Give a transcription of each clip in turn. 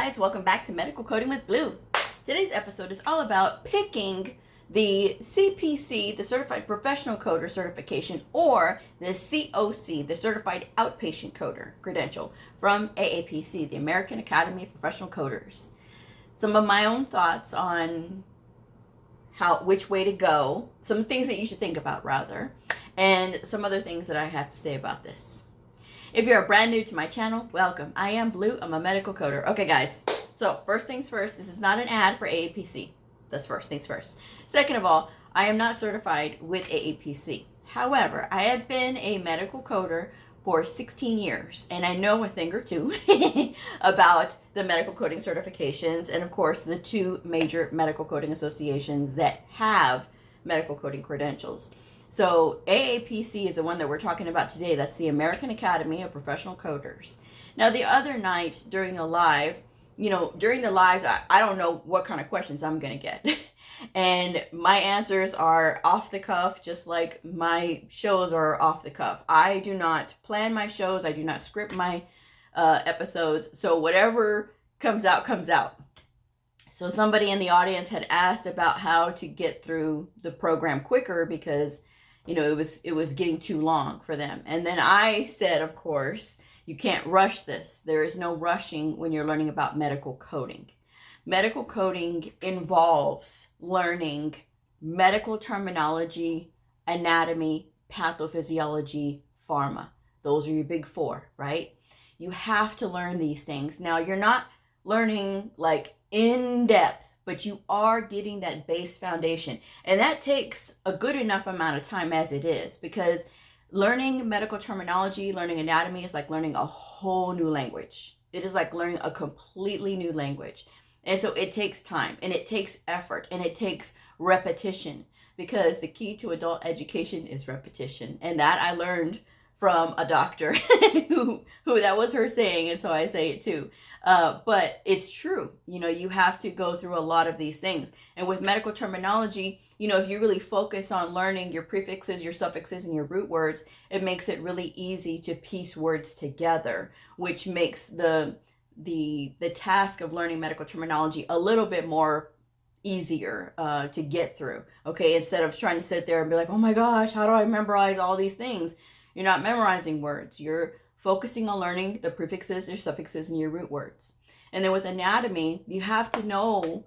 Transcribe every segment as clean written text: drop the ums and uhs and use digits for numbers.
Guys, welcome back to Medical Coding with Blue. Today's episode is all about picking the CPC, the Certified Professional Coder certification, or the COC, the Certified Outpatient Coder credential from AAPC, the American Academy of Professional Coders. Some of my own thoughts on which way to go, some things that you should think about rather, and some other things that I have to say about this. If you're brand new to my channel, welcome. I am Blue. I'm a medical coder. Okay, guys. So first things first, this is not an ad for AAPC. That's first things first. Second of all, I am not certified with AAPC. However, I have been a medical coder for 16 years, and I know a thing or two about the medical coding certifications, and of course, the two major medical coding associations that have medical coding credentials. So AAPC is the one that we're talking about today. That's the American Academy of Professional Coders. Now, the other night during a live, during the lives, I don't know what kind of questions I'm going to get. And my answers are off the cuff, just like my shows are off the cuff. I do not plan my shows. I do not script my episodes. So whatever comes out, comes out. So somebody in the audience had asked about how to get through the program quicker because it was getting too long for them. And then I said, of course, you can't rush this. There is no rushing when you're learning about medical coding. Medical coding involves learning medical terminology, anatomy, pathophysiology, pharma. Those are your big four, right? You have to learn these things. Now, you're not learning like in depth, but you are getting that base foundation. And that takes a good enough amount of time as it is, because learning medical terminology, learning anatomy is like learning a whole new language. It is like learning a completely new language. And so it takes time, and it takes effort, and it takes repetition, because the key to adult education is repetition. And that I learned from a doctor who that was her saying, and so I say it too. But it's true. You have to go through a lot of these things. And with medical terminology, if you really focus on learning your prefixes, your suffixes, and your root words, it makes it really easy to piece words together, which makes the task of learning medical terminology a little bit more easier to get through. Okay, instead of trying to sit there and be like, oh my gosh, how do I memorize all these things? You're not memorizing words. You're focusing on learning the prefixes, your suffixes, and your root words. And then with anatomy, you have to know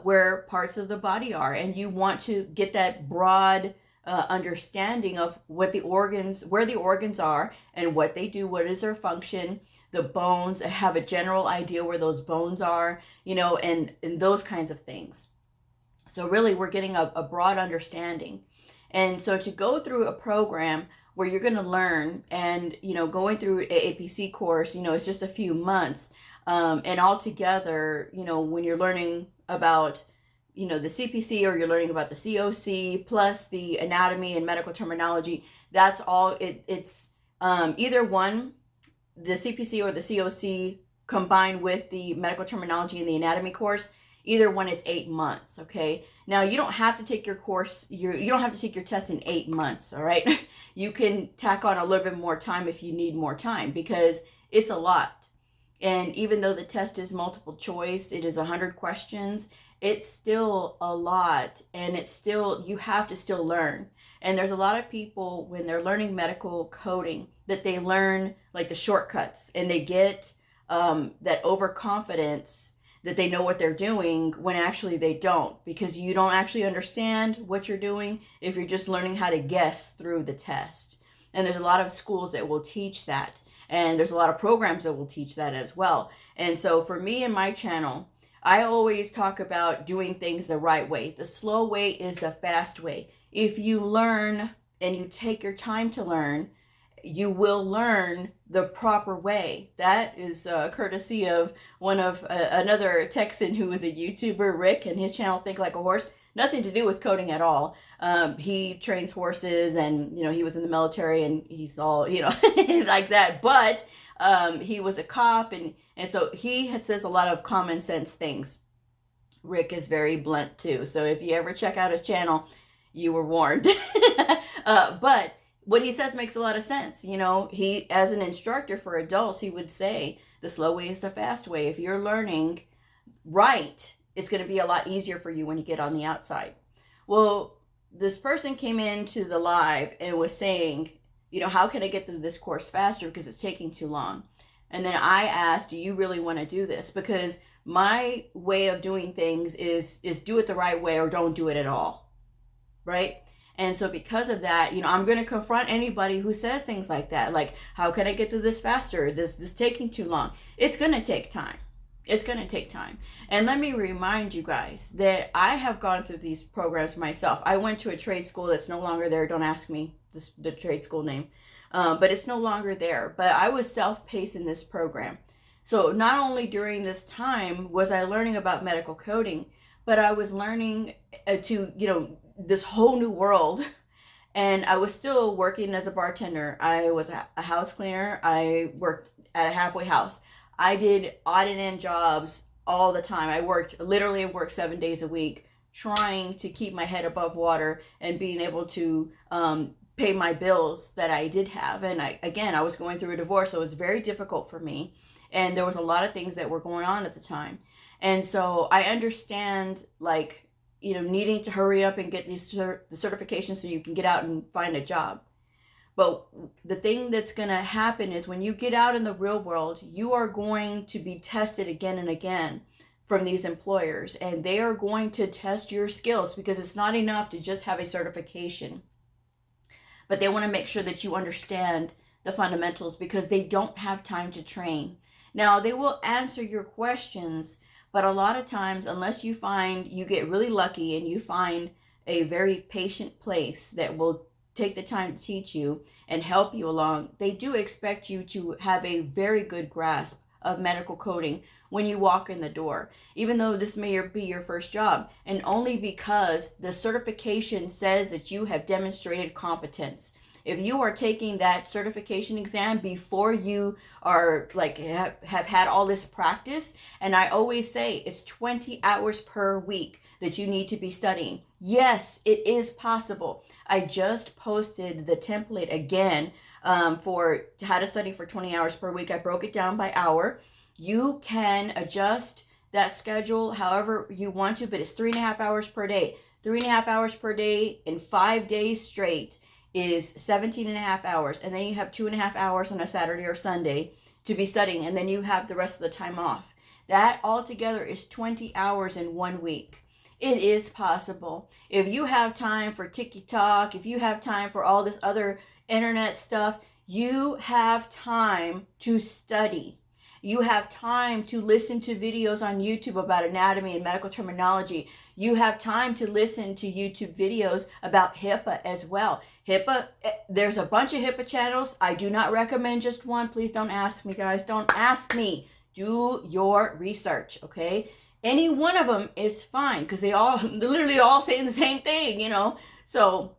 where parts of the body are, and you want to get that broad understanding of where the organs are and what they do, what is their function, the bones, have a general idea where those bones are, and those kinds of things. So really, we're getting a broad understanding. And so to go through a program where you're going to learn, and going through an AAPC course, it's just a few months, and altogether, when you're learning about the CPC, or you're learning about the COC plus the anatomy and medical terminology, that's all it's either one, the CPC or the COC combined with the medical terminology and the anatomy course. Either one is 8 months. Okay, now you don't have to take your course, you don't have to take your test in 8 months. All right, you can tack on a little bit more time if you need more time, because it's a lot. And even though the test is multiple choice, it is 100 questions, it's still a lot, and you have to still learn. And there's a lot of people, when they're learning medical coding, that they learn like the shortcuts, and they get that overconfidence that they know what they're doing, when actually they don't, because you don't actually understand what you're doing if you're just learning how to guess through the test. And there's a lot of schools that will teach that, and there's a lot of programs that will teach that as well. And so for me and my channel, I always talk about doing things the right way. The slow way is the fast way. If you learn and you take your time to learn, you will learn the proper way. That is courtesy of another Texan who is a YouTuber, Rick, and his channel Think Like a Horse. Nothing to do with coding at all. He trains horses, and he was in the military, and he's all like that. But he was a cop, and so he says a lot of common sense things. Rick is very blunt too. So if you ever check out his channel, you were warned. But what he says makes a lot of sense. He, as an instructor for adults, he would say The slow way is the fast way. If you're learning right, it's going to be a lot easier for you when you get on the outside. Well, this person came into the live and was saying, you know, how can I get through this course faster because it's taking too long? And then I asked, do you really want to do this? Because my way of doing things is do it the right way or don't do it at all, right? And so because of that, you know, I'm going to confront anybody who says things like that. Like, how can I get through this faster? This taking too long. It's going to take time. It's going to take time. And let me remind you guys that I have gone through these programs myself. I went to a trade school that's no longer there. Don't ask me the trade school name, but it's no longer there. But I was self-paced in this program. So not only during this time was I learning about medical coding, but I was learning to, you know, this whole new world. And I was still working as a bartender. I was a house cleaner. I worked at a halfway house. I did odd and end jobs all the time. I worked 7 days a week trying to keep my head above water and being able to pay my bills that I did have. And I was going through a divorce, so it was very difficult for me. And there was a lot of things that were going on at the time. And so I understand, like, you know, needing to hurry up and get the certifications so you can get out and find a job. But the thing that's going to happen is when you get out in the real world, you are going to be tested again and again from these employers. And they are going to test your skills because it's not enough to just have a certification. But they want to make sure that you understand the fundamentals because they don't have time to train. Now, they will answer your questions, but a lot of times, unless you get really lucky and you find a very patient place that will take the time to teach you and help you along, they do expect you to have a very good grasp of medical coding when you walk in the door, even though this may be your first job, and only because the certification says that you have demonstrated competence. If you are taking that certification exam before you are like have had all this practice, and I always say it's 20 hours per week that you need to be studying. Yes, it is possible. I just posted the template again for how to study for 20 hours per week. I broke it down by hour. You can adjust that schedule however you want to, but it's 3.5 hours per day. 3.5 hours per day in 5 days straight is 17.5 hours. And then you have 2.5 hours on a Saturday or Sunday to be studying. And then you have the rest of the time off. That altogether is 20 hours in 1 week. It is possible. If you have time for TikTok, if you have time for all this other internet stuff, you have time to study. You have time to listen to videos on YouTube about anatomy and medical terminology. You have time to listen to YouTube videos about HIPAA as well. HIPAA, there's a bunch of HIPAA channels. I do not recommend just one. Please don't ask me, guys. Don't ask me. Do your research, okay? Any one of them is fine because they're literally all saying the same thing, you know? So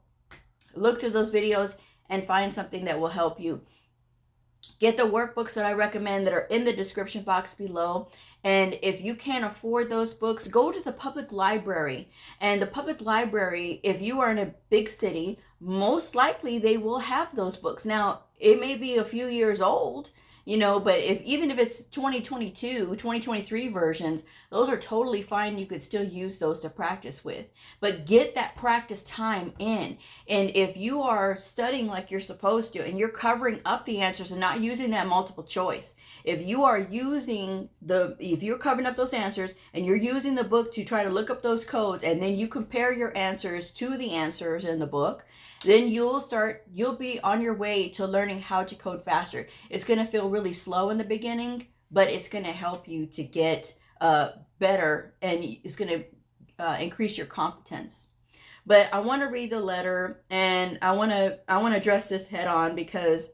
look through those videos and find something that will help you. Get the workbooks that I recommend that are in the description box below. And if you can't afford those books, go to the public library. And the public library, if you are in a big city, most likely they will have those books. Now, it may be a few years old, you know, but even if it's 2022, 2023 versions, those are totally fine. You could still use those to practice with. But get that practice time in. And if you are studying like you're supposed to and you're covering up the answers and not using that multiple choice, if you're covering up those answers and you're using the book to try to look up those codes and then you compare your answers to the answers in the book, then you'll be on your way to learning how to code faster. It's going to feel really slow in the beginning, but it's going to help you to get better, and it's going to increase your competence. But I want to read the letter, and I want to address this head on because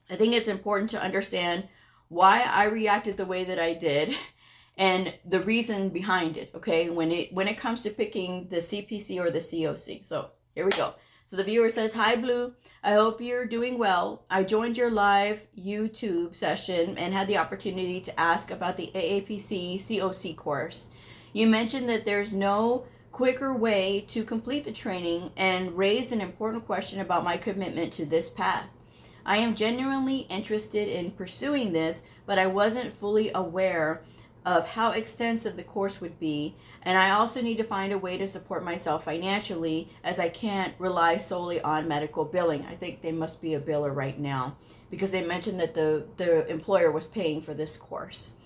I think it's important to understand why I reacted the way that I did and the reason behind it, okay, when it comes to picking the CPC or the COC. So here we go. So the viewer says, "Hi, Bleu. I hope you're doing well. I joined your live YouTube session and had the opportunity to ask about the AAPC COC course. You mentioned that there's no quicker way to complete the training and raised an important question about my commitment to this path. I am genuinely interested in pursuing this, but I wasn't fully aware of how extensive the course would be, and I also need to find a way to support myself financially, as I can't rely solely on medical billing. I think they must be a biller right now, because they mentioned that the employer was paying for this course.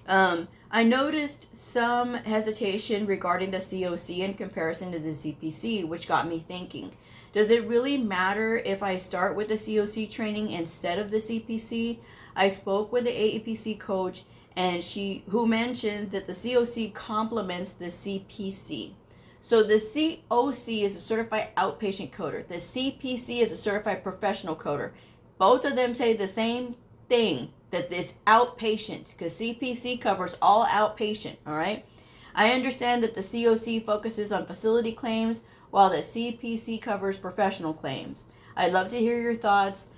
I noticed some hesitation regarding the COC in comparison to the CPC, which got me thinking, does it really matter if I start with the COC training instead of the CPC? I spoke with the AAPC coach, and who mentioned that the COC complements the CPC. So the COC is a certified outpatient coder. The CPC is a certified professional coder. Both of them say the same thing, that this outpatient, because CPC covers all outpatient, all right? I understand that the COC focuses on facility claims, while the CPC covers professional claims. I'd love to hear your thoughts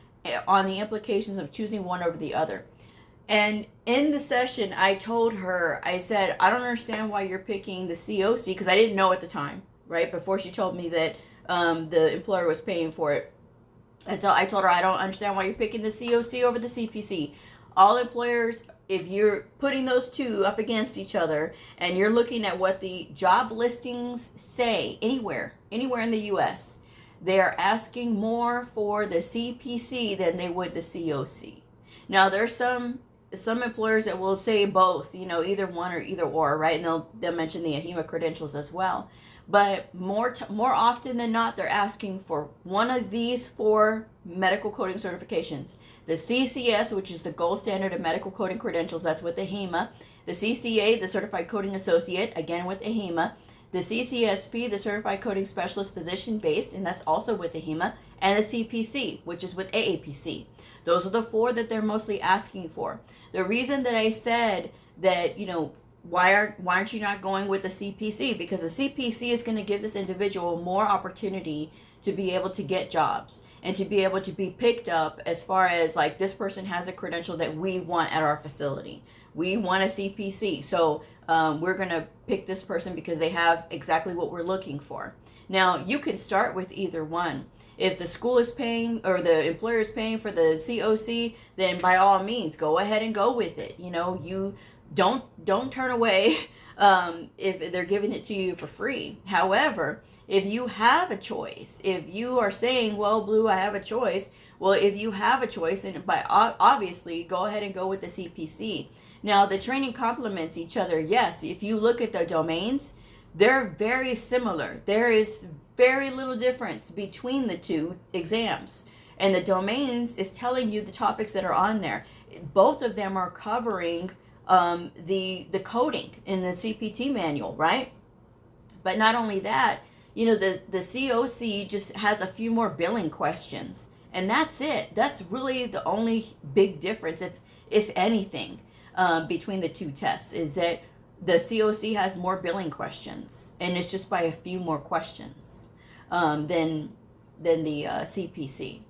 on the implications of choosing one over the other. And in the session, I told her, I said, I don't understand why you're picking the COC, because I didn't know at the time, right? Before she told me that the employer was paying for it. And so I told her, I don't understand why you're picking the COC over the CPC. All employers, if you're putting those two up against each other and you're looking at what the job listings say anywhere in the US, they are asking more for the CPC than they would the COC. Now, there's some employers that will say both, either one or either or, right? And they'll mention the AHIMA credentials as well. But more often than not, they're asking for one of these 4 medical coding certifications. The CCS, which is the gold standard of medical coding credentials, that's with AHIMA. The CCA, the Certified Coding Associate, again with AHIMA. The CCSP, the Certified Coding Specialist Physician Based, and that's also with AHIMA. And the CPC, which is with AAPC. Those are the 4 that they're mostly asking for. The reason that I said that, why aren't you not going with the CPC? Because the CPC is going to give this individual more opportunity to be able to get jobs and to be able to be picked up, as far as like, this person has a credential that we want at our facility. We want a CPC. So we're going to pick this person because they have exactly what we're looking for. Now, you can start with either one. If the school is paying or the employer is paying for the COC, then by all means, go ahead and go with it. You don't turn away if they're giving it to you for free. However, if you have a choice, if you are saying, well, Blue, I have a choice. Well, if you have a choice, then obviously go ahead and go with the CPC. Now, the training complements each other. Yes, if you look at the domains, they're very similar. There is very little difference between the 2 exams. And the domains is telling you the topics that are on there. Both of them are covering the coding in the CPT manual, right? But not only that, the COC just has a few more billing questions. And that's it. That's really the only big difference, if anything, between the 2 tests, is that the COC has more billing questions, and it's just by a few more questions than the CPC.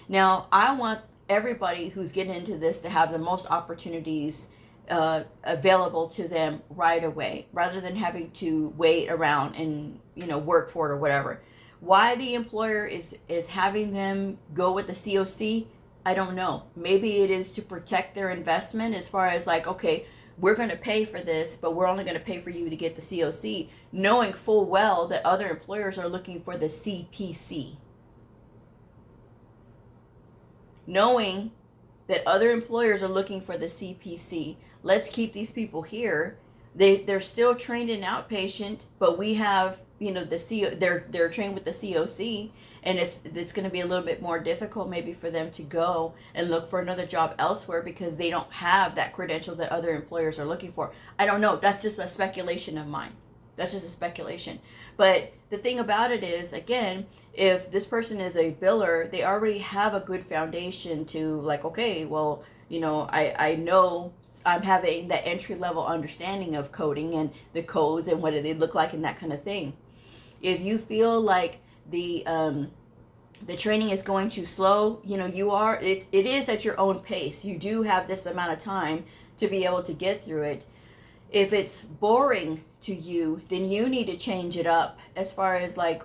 Now, I want everybody who's getting into this to have the most opportunities available to them right away, rather than having to wait around and work for it or whatever. Why the employer is having them go with the COC, I don't know. Maybe it is to protect their investment, as far as like, okay, we're going to pay for this, but we're only going to pay for you to get the COC, knowing full well that other employers are looking for the CPC. Knowing that other employers are looking for the CPC. Let's keep these people here. They're still trained in outpatient, but we have, they're trained with the COC, and it's going to be a little bit more difficult maybe for them to go and look for another job elsewhere because they don't have that credential that other employers are looking for. I don't know. That's just a speculation of mine. That's just a speculation. But the thing about it is, again, if this person is a biller, they already have a good foundation to like, okay, well, I know I'm having that entry level understanding of coding and the codes and what they look like and that kind of thing. If you feel like the training is going too slow, it is at your own pace. You do have this amount of time to be able to get through it. If it's boring to you, then you need to change it up as far as like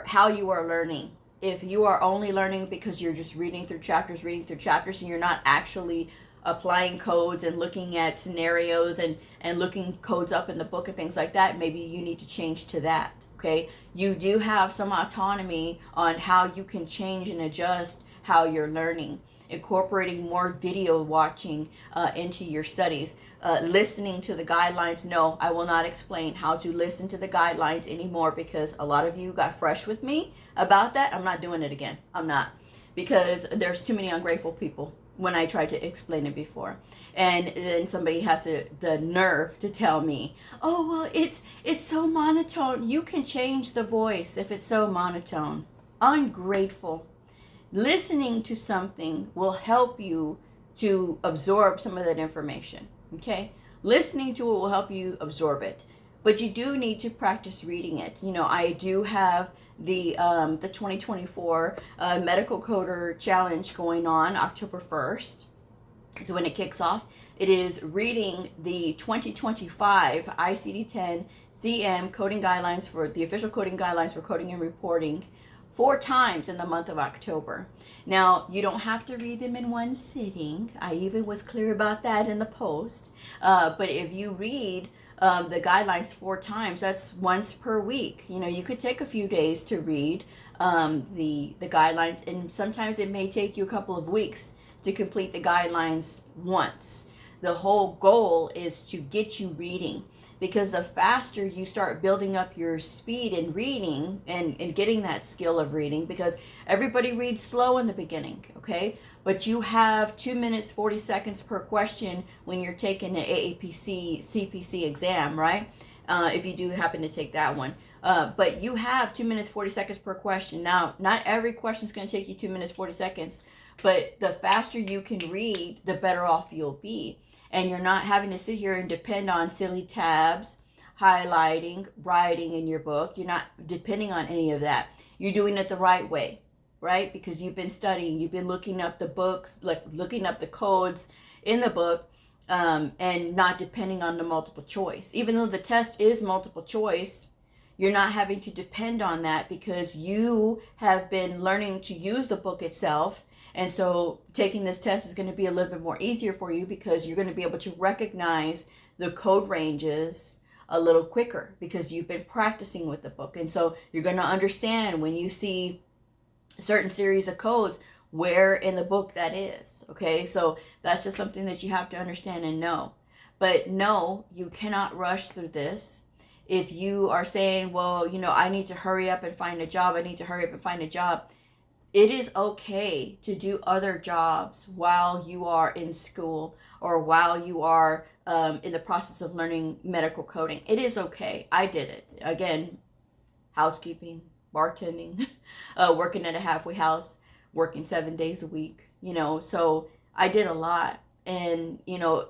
how you are learning. If you are only learning because you're just reading through chapters and you're not actually applying codes and looking at scenarios and looking codes up in the book and things like that, maybe you need to change to that, okay? You do have some autonomy on how you can change and adjust how you're learning, incorporating more video watching into your studies. Listening to the guidelines. No, I will not explain how to listen to the guidelines anymore, because a lot of you got fresh with me about that. I'm not doing it again. I'm not, because there's too many ungrateful people when I tried to explain it before. And then somebody has the nerve to tell me, oh, well, it's so monotone. You can change the voice if it's so monotone. Ungrateful. Listening to something will help you to absorb some of that information. Okay, listening to it will help you absorb it, but you do need to practice reading it. You know, I do have the 2024 Medical Coder Challenge going on October 1st. So when it kicks off, it is reading the 2025 ICD-10 CM coding guidelines, for the official coding guidelines for coding and reporting, 4 times in the month of October. Now, you don't have to read them in one sitting. I even was clear about that in the post. But if you read the guidelines 4 times, that's once per week. You know, you could take a few days to read the guidelines, and sometimes it may take you a couple of weeks to complete the guidelines once. The whole goal is to get you reading, because the faster you start building up your speed in reading and getting that skill of reading, because everybody reads slow in the beginning, okay? But you have 2 minutes, 40 seconds per question when you're taking the AAPC, CPC exam, right? If you do happen to take that one. But you have 2 minutes, 40 seconds per question. Now, not every question is going to take you 2 minutes, 40 seconds, but the faster you can read, the better off you'll be. And you're not having to sit here and depend on silly tabs, highlighting, writing in your book. You're not depending on any of that. You're doing it the right way, right? Because you've been studying, you've been looking up the books, like looking up the codes in the book, and not depending on the multiple choice. Even though the test is multiple choice, you're not having to depend on that, because you have been learning to use the book itself. And so taking this test is going to be a little bit more easier for you, because you're going to be able to recognize the code ranges a little quicker, because you've been practicing with the book. And so you're going to understand when you see a certain series of codes, where in the book that is. Okay, so that's just something that you have to understand and know. But no, you cannot rush through this. If you are saying, well, you know, I need to hurry up and find a job, I need to hurry up and find a job. It is okay to do other jobs while you are in school, or while you are in the process of learning medical coding. It is okay. I did it. Again, housekeeping, bartending, working at a halfway house, working 7 days a week, you know, so I did a lot. And, you know,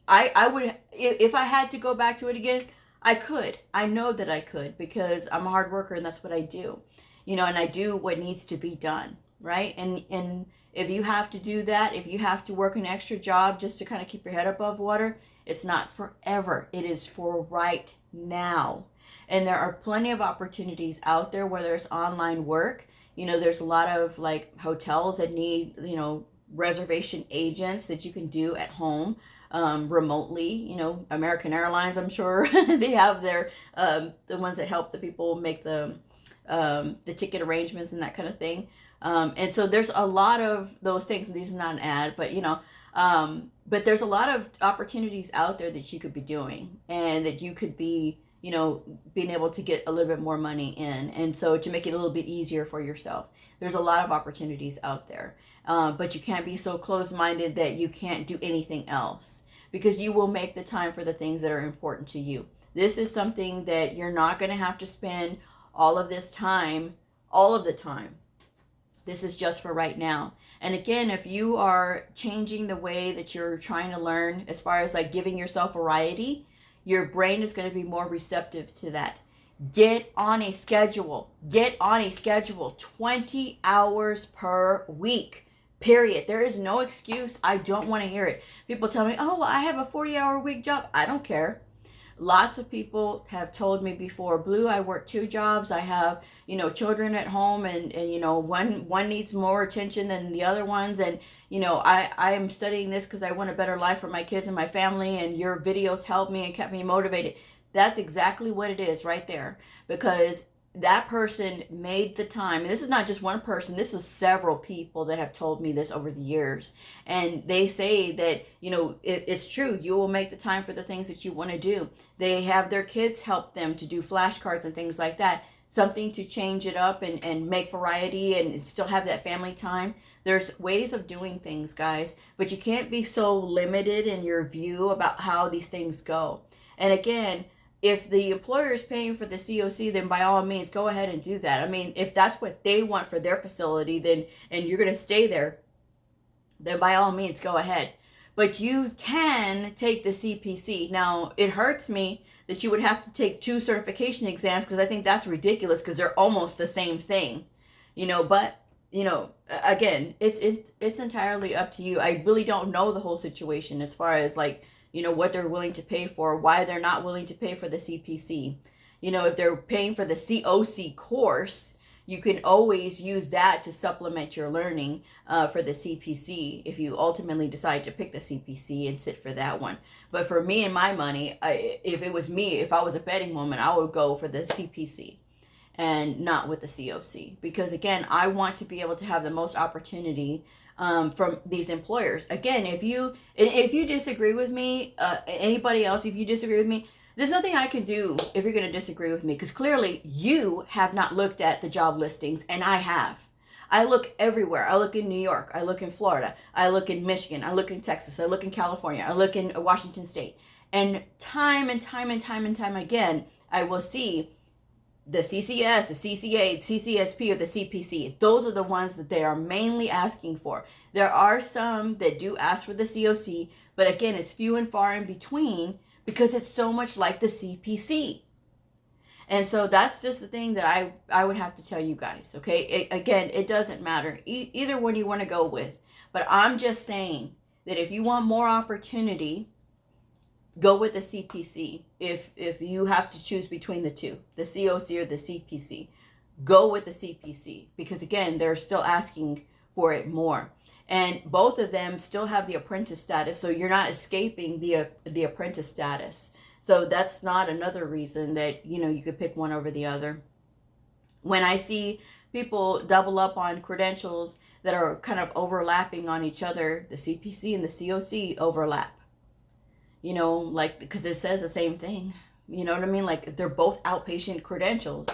I would, if I had to go back to it again, I could. I know that I could, because I'm a hard worker and that's what I do. You know, and I do what needs to be done, right? And if you have to do that, if you have to work an extra job just to kind of keep your head above water, it's not forever. It is for right now. And there are plenty of opportunities out there, whether it's online work. You know, there's a lot of like hotels that need, you know, reservation agents that you can do at home, remotely. You know, American Airlines, I'm sure they have their, the ones that help the people make the ticket arrangements and that kind of thing. And so there's a lot of those things. This is not an ad, but you know, but there's a lot of opportunities out there that you could be doing, and that you could be, you know, being able to get a little bit more money in. And so to make it a little bit easier for yourself, there's a lot of opportunities out there. But you can't be so closed-minded that you can't do anything else, because you will make the time for the things that are important to you. This is something that you're not going to have to spend all of this time, all of the time. This is just for right now. And again, if you are changing the way that you're trying to learn, as far as like giving yourself variety, your brain is going to be more receptive to that. Get on a schedule. Get on a schedule. 20 hours per week. Period. There is no excuse. I don't want to hear it. People tell me, oh, well, I have a 40-hour week job. I don't care. Lots of people have told me before, Bleu, I work 2 jobs. I have, children at home, and one needs more attention than the other ones. And, I am studying this because I want a better life for my kids and my family, and your videos helped me and kept me motivated. That's exactly what it is right there, because that person made the time. And this is not just one person, this is several people that have told me this over the years. And they say that, it's true, you will make the time for the things that you want to do. They have their kids help them to do flashcards and things like that, something to change it up and make variety and still have that family time. There's ways of doing things, guys, but you can't be so limited in your view about how these things go. And again, if the employer is paying for the COC, then by all means, go ahead and do that. I mean, if that's what they want for their facility, then, and you're going to stay there, then by all means, go ahead. But you can take the CPC. Now, it hurts me that you would have to take 2 certification exams, because I think that's ridiculous, because they're almost the same thing, but, again, it's entirely up to you. I really don't know the whole situation as far as like, what they're willing to pay for, why they're not willing to pay for the CPC. If they're paying for the COC course, you can always use that to supplement your learning for the CPC if you ultimately decide to pick the CPC and sit for that one. But for me and my money, if it was me, if I was a betting woman, I would go for the CPC and not with the COC. Because again, I want to be able to have the most opportunity from these employers. Again, if you disagree with me, anybody else, if you disagree with me, there's nothing I can do if you're going to disagree with me, because clearly you have not looked at the job listings, and I have. I look everywhere. I look in New York. I look in Florida. I look in Michigan. I look in Texas. I look in California. I look in Washington State. And time and time again, I will see the CCS, the CCA, the CCSP, or the CPC. Those are the ones that they are mainly asking for. There are some that do ask for the COC, but again, it's few and far in between, because it's so much like the CPC. And so that's just the thing that I would have to tell you guys, okay? Again, it doesn't matter. Either one you want to go with. But I'm just saying that if you want more opportunity, go with the CPC. If you have to choose between the two, the COC or the CPC, go with the CPC, because again, they're still asking for it more. And both of them still have the apprentice status, so you're not escaping the apprentice status. So that's not another reason that, you could pick one over the other. When I see people double up on credentials that are kind of overlapping on each other, the CPC and the COC overlap. Like, because it says the same thing. You know what I mean? Like, they're both outpatient credentials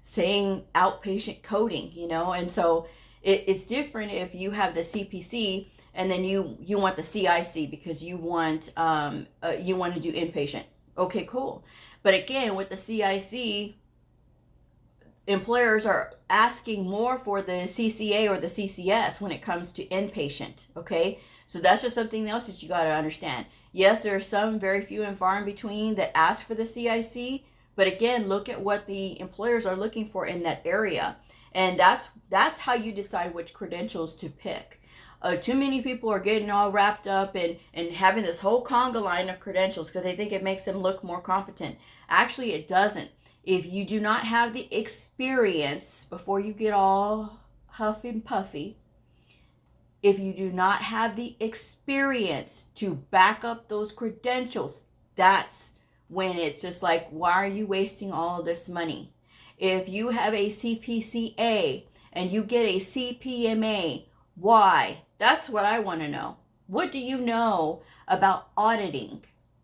saying outpatient coding, and so it's different if you have the CPC and then you want the CIC because you want to do inpatient. Okay, cool. But again, with the CIC, employers are asking more for the CCA or the CCS when it comes to inpatient. Okay, so that's just something else that you got to understand. Yes, there are some very few and far in between that ask for the CIC, but again, look at what the employers are looking for in that area. And that's how you decide which credentials to pick. Too many people are getting all wrapped up and having this whole conga line of credentials because they think it makes them look more competent. Actually, it doesn't. If you do not have the experience, before you get all huffy and puffy, if you do not have the experience to back up those credentials, that's when it's just like, why are you wasting all of this money? If you have a CPCA and you get a CPMA, why? That's what I want to know. What do you know about auditing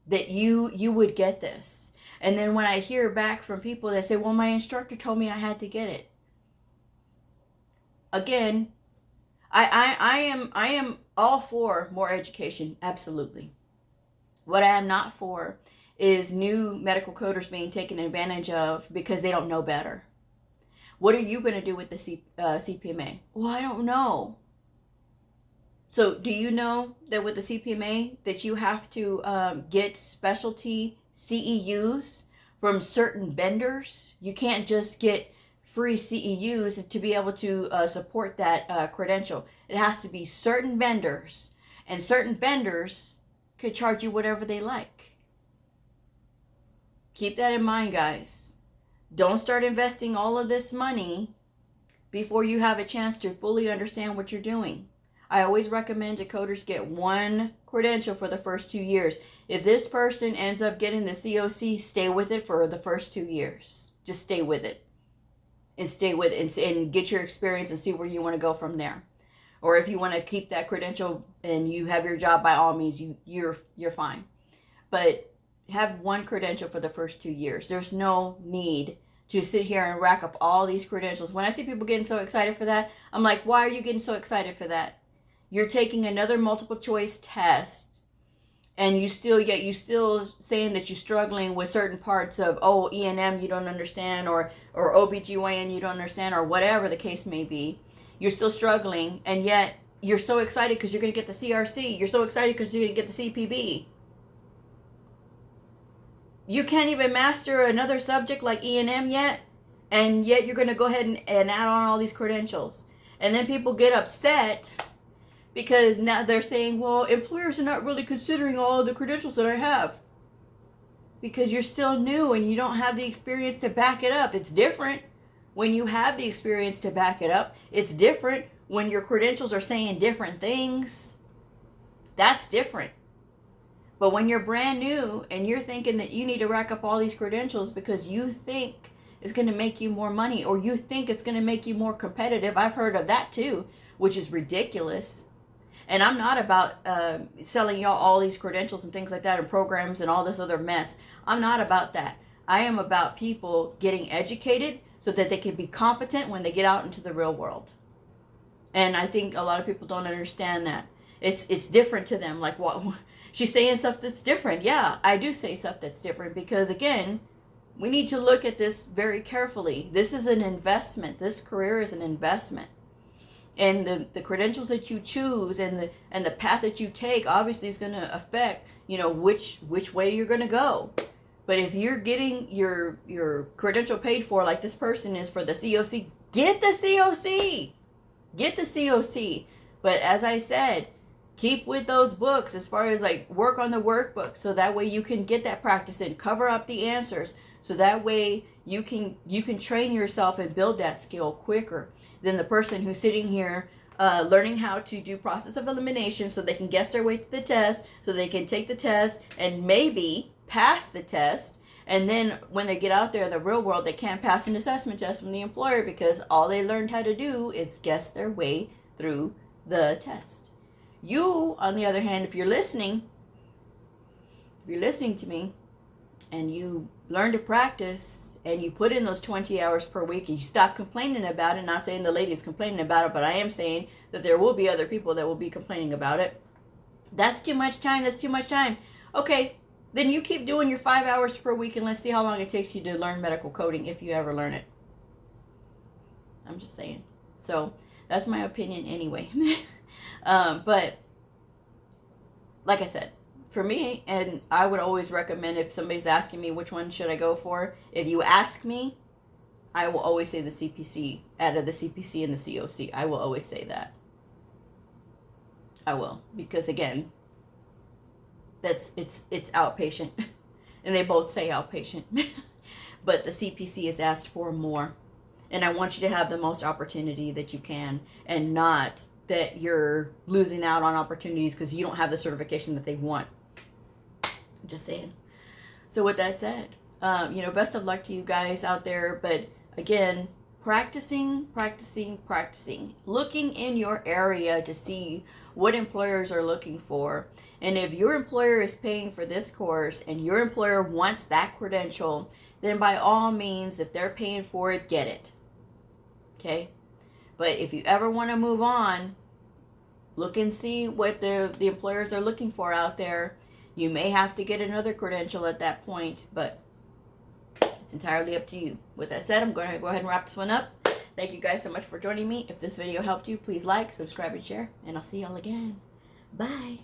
that you would get this? And then when I hear back from people that say, well, my instructor told me I had to get it. Again, I am all for more education, absolutely. What I am not for is new medical coders being taken advantage of because they don't know better. What are you going to do with the CPMA? Well, I don't know. So do you know that with the CPMA that you have to get specialty CEUs from certain vendors? You can't just get free CEUs to be able to support that credential. It has to be certain vendors, and certain vendors could charge you whatever they like. Keep that in mind, guys. Don't start investing all of this money before you have a chance to fully understand what you're doing. I always recommend decoders get one credential for the first 2 years. If this person ends up getting the COC, stay with it for the first 2 years. Just stay with it. And stay with it and get your experience and see where you want to go from there. Or if you want to keep that credential and you have your job, by all means, you're fine. But have one credential for the first 2 years. There's no need to sit here and rack up all these credentials. When I see people getting so excited for that, I'm like, why are you getting so excited for that? You're taking another multiple choice test, and you still saying that you're struggling with certain parts of, E&M you don't understand, or OBGYN you don't understand, or whatever the case may be. You're still struggling, and yet you're so excited because you're going to get the CRC. You're so excited because you're going to get the CPB. You can't even master another subject like E&M yet, and yet you're going to go ahead and add on all these credentials. And then people get upset because now they're saying, well, employers are not really considering all the credentials that I have. Because you're still new and you don't have the experience to back it up. It's different when you have the experience to back it up. It's different when your credentials are saying different things. That's different. But when you're brand new and you're thinking that you need to rack up all these credentials because you think it's going to make you more money, or you think it's going to make you more competitive. I've heard of that too, which is ridiculous. And I'm not about selling y'all all these credentials and things like that, and programs and all this other mess. I'm not about that. I am about people getting educated so that they can be competent when they get out into the real world. And I think a lot of people don't understand that. It's different to them. Like, what? She's saying stuff that's different. Yeah, I do say stuff that's different because, again, we need to look at this very carefully. This is an investment. This career is an investment. And the credentials that you choose and the path that you take obviously is going to affect, which way you're going to go. But if you're getting your credential paid for, like this person is for the COC, get the COC. Get the COC. But as I said, keep with those books as far as like work on the workbook, so that way you can get that practice in, cover up the answers, so that way you can train yourself and build that skill quicker than the person who's sitting here learning how to do process of elimination so they can guess their way to the test, so they can take the test and maybe pass the test. And then when they get out there in the real world, they can't pass an assessment test from the employer because all they learned how to do is guess their way through the test. You, on the other hand, if you're listening to me and you learn to practice and you put in those 20 hours per week and you stop complaining about it, not saying the lady is complaining about it, but I am saying that there will be other people that will be complaining about it. That's too much time. That's too much time. Okay, then you keep doing your 5 hours per week and let's see how long it takes you to learn medical coding if you ever learn it. I'm just saying. So that's my opinion anyway. But like I said, for me, and I would always recommend, if somebody's asking me which one should I go for, if you ask me, I will always say the CPC, out of the CPC and the COC. I will always say that. I will, because again, it's outpatient, and they both say outpatient, but the CPC is asked for more, and I want you to have the most opportunity that you can, and not that you're losing out on opportunities because you don't have the certification that they want. Just saying. So with that said, best of luck to you guys out there. But again, practicing, looking in your area to see what employers are looking for. And if your employer is paying for this course and your employer wants that credential, then by all means, if they're paying for it, get it. Okay? But if you ever want to move on, look and see what the employers are looking for out there. You may have to get another credential at that point, but it's entirely up to you. With that said, I'm going to go ahead and wrap this one up. Thank you guys so much for joining me. If this video helped you, please like, subscribe, and share, and I'll see y'all again. Bye.